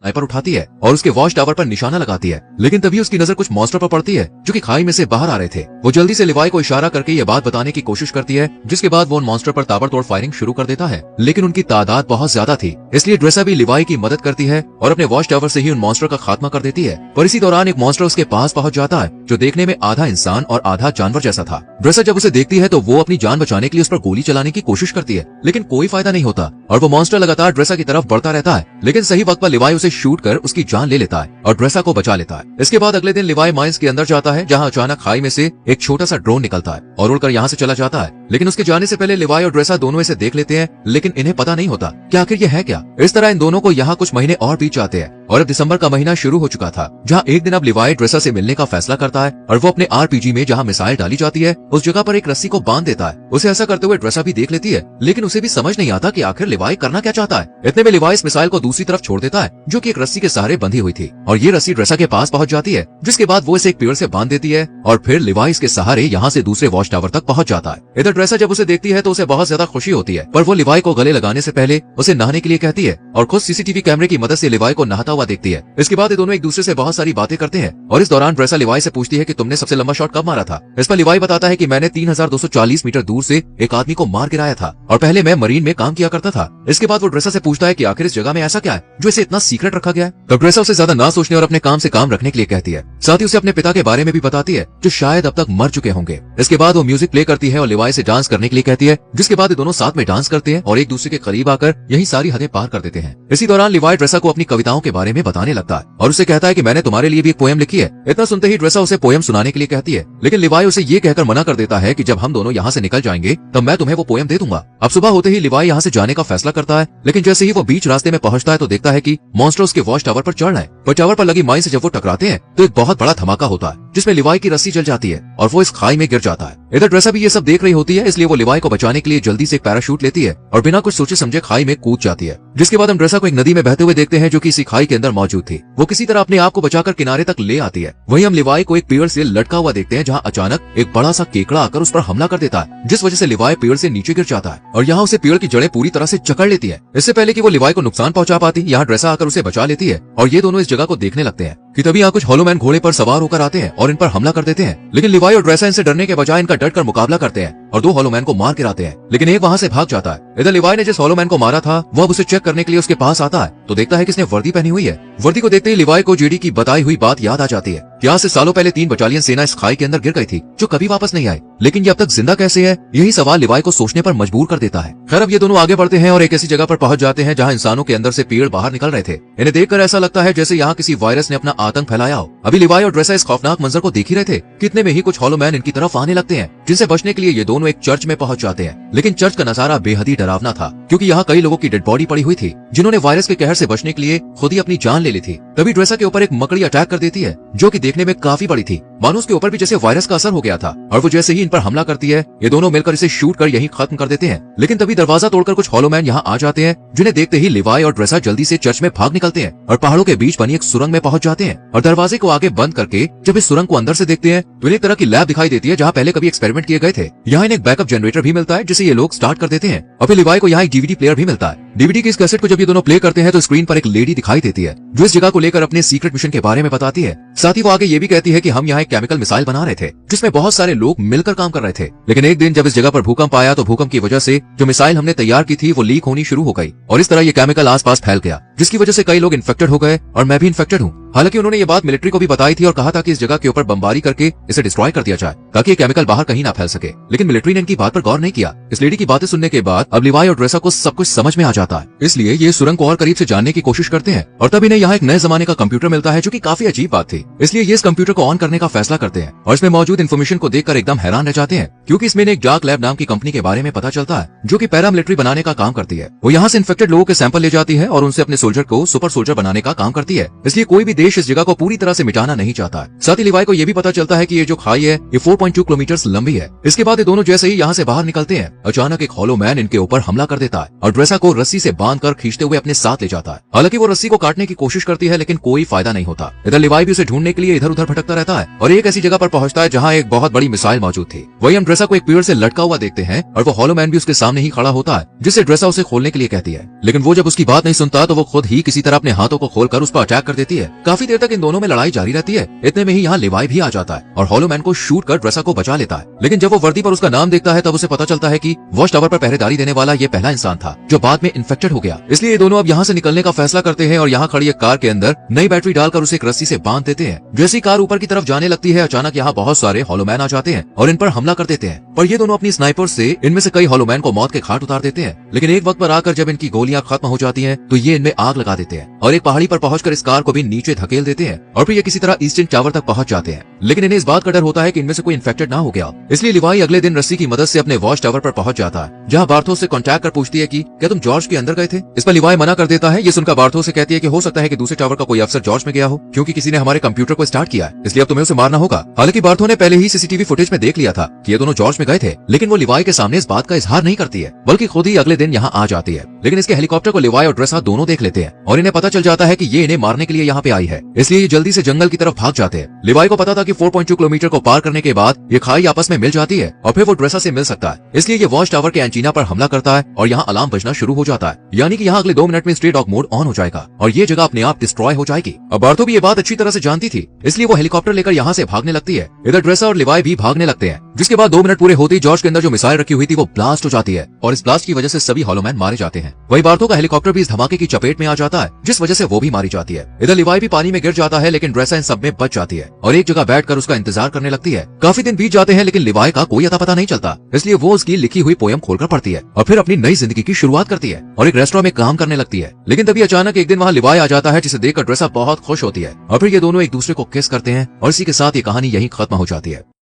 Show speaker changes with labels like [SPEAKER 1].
[SPEAKER 1] Sniper उठाती है और उसके वॉच टावर पर निशाना लगाती है। लेकिन तभी उसकी नजर कुछ मॉन्स्टर पर पड़ती है जो कि खाई में से बाहर आ रहे थे। वो जल्दी से लिवाई को इशारा करके ये बात बताने की कोशिश करती है, जिसके बाद वो उन मॉन्स्टर पर ताबड़तोड़ फायरिंग शुरू कर देता है। लेकिन उनकी तादाद बहुत ज्यादा थी, इसलिए ड्रेसा भी लिवाई की मदद करती है और अपने वॉच टावर से ही उन मॉन्स्टर का खात्मा कर देती है। पर इसी दौरान एक मॉन्स्टर उसके पास पहुंच जाता है जो देखने में आधा इंसान और आधा जानवर जैसा था। ड्रेसा जब उसे देखती है तो वो अपनी जान बचाने के लिए उस पर गोली चलाने की कोशिश करती है, लेकिन कोई फायदा नहीं होता और वो मॉन्स्टर लगातार ड्रेसा की तरफ बढ़ता रहता है। लेकिन सही वक्त पर लिवाई उसे शूट कर उसकी जान ले लेता है और ड्रेसा को बचा लेता है। इसके बाद अगले दिन लिवाई माइंस के अंदर जाता है, जहाँ अचानक खाई में से एक छोटा सा ड्रोन निकलता है और उड़कर यहाँ से चला जाता है। लेकिन उसके जाने से पहले लिवाई और ड्रेसा दोनों इसे देख लेते हैं, लेकिन इन्हें पता नहीं होता कि आखिर ये है क्या। इस तरह इन दोनों को यहाँ कुछ महीने और बीत जाते हैं और अब दिसंबर का महीना शुरू हो चुका था, जहाँ एक दिन अब लिवाई ड्रेसा से मिलने का फैसला करता है और वो अपने आरपीजी में जहाँ मिसाइल डाली जाती है उस जगह पर एक रस्सी को बांध देता है। उसे ऐसा करते हुए ड्रेसा भी देख लेती है, लेकिन उसे भी समझ नहीं आता कि आखिर लिवाई करना क्या चाहता है। इतने में लिवाई इस मिसाइल को दूसरी तरफ छोड़ देता है, जो कि एक रस्सी के सहारे बंधी हुई थी, और ये रस्सी ड्रेसा के पास पहुंच जाती है, जिसके बाद वो इसे एक पेड़ से बांध देती है और फिर लिवाई इसके सहारे यहाँ से दूसरे वॉच टावर तक पहुंच जाता है। इधर ड्रेसा जब उसे देखती है तो उसे बहुत ज्यादा खुशी होती है, पर वो लिवाई को गले लगाने से पहले उसे नहाने के लिए कहती है और खुद सीसीटीवी कैमरे की मदद से लिवाई को नहाता हुआ देखती है। इसके बाद ये दोनों एक दूसरे से बहुत सारी बातें करते हैं और इस दौरान ड्रेसा लिवाई से पूछती है कि तुमने सबसे लंबा शॉट कब मारा था। इस पर लिवाई बताता है कि मैंने 3240 मीटर दूर से एक आदमी को मार गिराया था और पहले मैं मरीन में काम किया करता था। इसके बाद वो ड्रेसा से पूछता है कि आखिर इस जगह में ऐसा क्या है जो इसे इतना सीक्रेट रखा गया है। तब ड्रेसा उसे ज्यादा ना सोचने और अपने काम से काम रखने के लिए कहती है। साथ ही उसे अपने पिता के बारे में भी बताती है जो शायद अब तक मर चुके होंगे। इसके बाद वो म्यूजिक प्ले करती है और लिवाई से डांस करने के लिए कहती है, जिसके बाद दोनों साथ में डांस करते हैं और एक दूसरे के करीब आकर यही सारी हदें पार कर देते हैं। इसी दौरान लिवाई ड्रेसा को अपनी कविताओं के बारे में बताने लगता है और उसे कहता है कि मैंने तुम्हारे लिए भी एक पोएम लिखी है। इतना सुनते ही ड्रेसा उसे पोएम सुनाने के लिए कहती है, लेकिन लिवाई उसे ये कहकर मना कर देता है कि जब हम दोनों यहाँ से निकल जाएंगे तब मैं तुम्हें वो पोएम दे दूंगा। अब सुबह होते ही लिवाई यहाँ से जाने का फैसला करता है, लेकिन जैसे ही वो बीच रास्ते में पहुंचता है तो देखता है कि मॉन्स्टर उसके वॉच टावर पर चढ़ रहे हैं। पर टावर पर लगी माइन से जब वो टकराते हैं तो एक बहुत बड़ा धमाका होता है, जिसमें लिवाई की रस्सी जल जाती है और वो इस खाई में गिर जाता है। इधर ड्रेसा भी ये सब देख रही होती है, इसलिए वो लिवाई को बचाने के लिए जल्दी से एक पैराशूट लेती है और बिना कुछ सोचे समझे खाई में कूद जाती है। जिसके बाद हम ड्रेसा को एक नदी में बहते हुए देखते हैं जो कि इसी खाई के अंदर मौजूद थी। वो किसी तरह अपने आप को बचाकर किनारे तक ले आती है। वहीं हम लिवाई को एक पेड़ से लटका हुआ देखते हैं, जहाँ अचानक एक बड़ा सा केकड़ा आकर उस पर हमला कर देता है, जिस वजह से लिवाई पेड़ से नीचे गिर जाता है और यहाँ उसे पेड़ की जड़ें पूरी तरह से जकड़ लेती है। इससे पहले कि वो लिवाई को नुकसान पहुंचा पाती, यहाँ ड्रेसा आकर उसे बचा लेती है और ये दोनों इस जगह को देखने लगते हैं कि तभी यहाँ कुछ हॉलोमैन घोड़े पर सवार होकर आते हैं और इन पर हमला कर देते हैं। लेकिन लिवाई और ड्रेसा इनसे डरने के बजाय इनका डट कर मुकाबला करते हैं और दो हॉलोमैन को मार गिराते हैं, लेकिन एक वहाँ से भाग जाता है। इधर लिवाई ने जिस हॉलोमैन को मारा था वो अब उसे चेक करने के लिए उसके पास आता है तो देखता है कि इसने वर्दी पहनी हुई है। वर्दी को देखते ही लिवाई को जेडी की बताई हुई बात याद आ जाती है। यहाँ से सालों पहले 3 बटालियन सेना इस खाई के अंदर गिर गई थी जो कभी वापस नहीं आई, लेकिन ये अब तक जिंदा कैसे है, यही सवाल लिवाई को सोचने पर मजबूर कर देता है। खैर अब ये दोनों आगे बढ़ते हैं और एक ऐसी जगह पर पहुंच जाते हैं जहाँ इंसानों के अंदर से पेड़ बाहर निकल रहे थे। इन्हें देखकर ऐसा लगता है जैसे यहाँ किसी वायरस ने अपना आतंक फैलाया हो। अभी लिवाई और ड्रेसा इस खौफनाक मंजर को देख ही रहे थे, कितने में ही कुछ हॉलोमैन इनकी तरफ आने लगते हैं, जिनसे बचने के लिए ये दोनों एक चर्च में पहुंच जाते हैं। लेकिन चर्च का नजारा बेहद ही डरावना था, क्योंकि यहाँ कई लोगों की डेड बॉडी पड़ी हुई थी जिन्होंने वायरस के कहर से बचने के लिए खुद ही अपनी जान ले ली थी। तभी ड्रेसा के ऊपर एक मकड़ी अटैक कर देती है जो कि देखने में काफी बड़ी थी, मानो उसके ऊपर भी जैसे वायरस का असर हो गया था, और वो जैसे ही इन पर हमला करती है ये दोनों मिलकर इसे शूट कर यहीं खत्म कर देते हैं। लेकिन तभी दरवाजा तोड़कर कुछ हॉलोमैन यहाँ आ जाते हैं, जिन्हें देखते ही लिवाई और ड्रेसा जल्दी से चर्च में भाग निकलते हैं और पहाड़ों के बीच बनी एक सुरंग में पहुंच जाते हैं। और दरवाजे को आगे बंद करके जब इस सुरंग को अंदर से देखते हैं तो एक तरह की लैब दिखाई देती है जहाँ पहले कभी एक्सपेरिमेंट किए गए थे। यहाँ इन्हें एक बैकअप जनरेटर भी मिलता है जिसे ये लोग स्टार्ट कर देते हैं और फिर लिवाई को यहाँ एक डीवीडी प्लेयर भी मिलता है। डीवीडी की इस कैसेट को जब ये दोनों प्ले करते हैं तो स्क्रीन पर एक लेडी दिखाई देती है जो इस जगह को लेकर अपने सीक्रेट मिशन के बारे में बताती है। साथ ही वो आगे ये भी कहती है कि हम यहाँ एक केमिकल मिसाइल बना रहे थे जिसमें बहुत सारे लोग मिलकर काम कर रहे थे, लेकिन एक दिन जब इस जगह पर भूकंप आया तो भूकंप की वजह से जो मिसाइल हमने तैयार की थी वो लीक होनी शुरू हो गई और इस तरह ये केमिकल आसपास फैल गया, जिसकी वजह से कई लोग इन्फेक्टेड हो गए और मैं भी इन्फेक्टेड हूँ। हालांकि उन्होंने ये बात मिलिट्री को भी बताई थी और कहा था कि इस जगह के ऊपर बमबारी करके इसे डिस्ट्रॉय कर दिया जाए ताकि ये केमिकल बाहर कहीं ना फैल सके, लेकिन मिलिट्री ने इनकी बात पर गौर नहीं किया। इस लेडी की बातें सुनने के बाद अब लिवाई और ड्रेसा को सब कुछ समझ में आ जाता है, इसलिए ये सुरंग को और करीब से जानने की कोशिश करते हैं और तब इन्हें यहाँ एक नए जमाने का कंप्यूटर मिलता है जो कि काफी अजीब बात थी। इसलिए ये इस कंप्यूटर को ऑन करने का फैसला करते हैं और इसमें मौजूद इन्फॉर्मेशन को देखकर एकदम हैरान रह जाते हैं, क्योंकि इसमें एक डार्क लैब नाम की कंपनी के बारे में पता चलता है जो कि पैरामिलिट्री बनाने का काम करती है। वो यहाँ से इन्फेक्टेड लोगों के सैंपल ले जाती है और उनसे अपने सोल्जर को सुपर सोल्जर बनाने का काम करती है। इसलिए कोई भी देश देश इस जगह को पूरी तरह से मिटाना नहीं चाहता है। साथ ही लिवाई को यह भी पता चलता है कि ये जो खाई है ये 4.2 किलोमीटर लंबी है। इसके बाद ये दोनों जैसे ही यहाँ से बाहर निकलते हैं, अचानक एक हॉलो मैन इनके ऊपर हमला कर देता है और ड्रेसा को रस्सी से बांधकर खींचते हुए अपने साथ ले जाता है। हालांकि वो रस्सी को काटने की कोशिश करती है लेकिन कोई फायदा नहीं होता। इधर लिवाई भी उसे ढूंढने के लिए इधर उधर भटकता रहता है और एक ऐसी जगह पर पहुंचता है जहाँ एक बहुत बड़ी मिसाइल मौजूद थी। वही हम ड्रेसा को एक पेड़ से लटका हुआ देखते हैं और वो हॉलो मैन भी उसके सामने ही खड़ा होता है, जिससे ड्रेसा उसे खोलने के लिए कहती है। लेकिन वो जब उसकी बात नहीं सुनता तो वो खुद ही किसी तरह अपने हाथों को खोलकर उस पर अटैक कर देती है। काफी देर तक इन दोनों में लड़ाई जारी रहती है। इतने में ही यहाँ लिवाई भी आ जाता है और हॉलो मैन को शूट कर ड्रेसा को बचा लेता है। लेकिन जब वो वर्दी पर उसका नाम देखता है तब उसे पता चलता है कि वॉच टावर पर पहरेदारी देने वाला ये पहला इंसान था जो बाद में इन्फेक्टेड हो गया। इसलिए ये दोनों अब यहाँ से निकलने का फैसला करते हैं और यहाँ खड़ी एक कार के अंदर नई बैटरी डालकर उसे एक रस्सी से बांध देते हैं। जैसी कार ऊपर की तरफ जाने लगती है, अचानक यहाँ बहुत सारे हॉलो मैन आ जाते हैं और इन पर हमला कर देते हैं। पर ये दोनों अपनी स्नाइपर से इनमें से कई हॉलो मैन को मौत के घाट उतार देते हैं। लेकिन एक वक्त पर आकर जब इनकी गोलियां खत्म हो जाती हैं तो ये इनमें आग लगा देते हैं और एक पहाड़ी पर पहुंचकर इस कार को भी नीचे धकेल देते हैं और फिर ये किसी तरह ईस्टर्न टावर तक पहुंच जाते हैं। लेकिन इन्हें इस बात का डर होता है कि इनमें से कोई इन्फेक्टेड ना हो गया। इसलिए लिवाई अगले दिन रस्सी की मदद से अपने वॉच टावर पर पहुंच जाता है, जहां बार्थोस से कांटेक्ट कर पूछती है कि क्या तुम जॉर्ज के अंदर गए थे। इस पर लिवाई मना कर देता है। ये सुनकर बार्थोस से कहती है कि हो सकता है कि दूसरे टावर का कोई अफसर जॉर्ज में गया हो, क्योंकि किसी ने हमारे कंप्यूटर को स्टार्ट किया है, इसलिए अब तुम्हें उसे मारना होगा। हालांकि बार्थो ने पहले ही सीसीटीवी फुटेज में देख लिया था कि ये दोनों जॉर्ज में गए थे, लेकिन वो लिवाई के सामने इस बात का इजहार नहीं करती है, बल्कि खुद ही अगले दिन यहाँ आ जाती है। लेकिन इसके हेलीकॉप्टर को लिवाई और ड्रेसा दोनों देख लेते हैं और इन्हें पता चल जाता है कि ये इन्हें मारने के लिए यहाँ पे आई है, इसलिए ये जल्दी से जंगल की तरफ भाग जाते हैं। लिवाई को पता था कि 4.2 किलोमीटर को पार करने के बाद ये खाई आपस में मिल जाती है और फिर वो ड्रेसा से मिल सकता है, इसलिए ये वॉच टावर के एंटीना पर हमला करता है और यहाँ अलार्म बजना शुरू हो जाता है, यानी कि यहाँ अगले 2 मिनट में स्ट्रे डॉग मोड ऑन हो जाएगा और ये जगह अपने आप डिस्ट्रॉय हो जाएगी। अब बार्थो भी ये बात अच्छी तरह से जानती थी, इसलिए वो हेलीकॉप्टर लेकर यहाँ से भागने लगती है। इधर ड्रेसा और लिवाई भी भागने लगते हैं, जिसके बाद 2 मिनट पूरे होते ही जॉर्ज के अंदर जो मिसाइल रखी हुई थी वो ब्लास्ट हो जाती है और इस ब्लास्ट की वजह से सभी हॉलो मैन मारे जाते हैं। वही बार्थो का हेलीकॉप्टर भी इस धमाके की चपेट में आ जाता है, जिस वजह से वो भी मारी जाती है। इधर लिवाई भी पानी में गिर जाता है, लेकिन ड्रेसा इन सब में बच जाती है और एक जगह बैठकर उसका इंतजार करने लगती है। काफी दिन बीत जाते हैं लेकिन लिवाई का कोई अता पता नहीं चलता, इसलिए वो उसकी लिखी हुई पोयम खोलकर पढ़ती है और फिर अपनी नई जिंदगी की शुरुआत करती है और एक रेस्टोरेंट में काम करने लगती है। लेकिन तभी अचानक एक दिन वहाँ लिवाई आ जाता है, जिसे देखकर ड्रेसा बहुत खुश होती है और फिर ये दोनों एक दूसरे को किस करते हैं और इसी के साथ ये कहानी यहीं खत्म हो जाती है।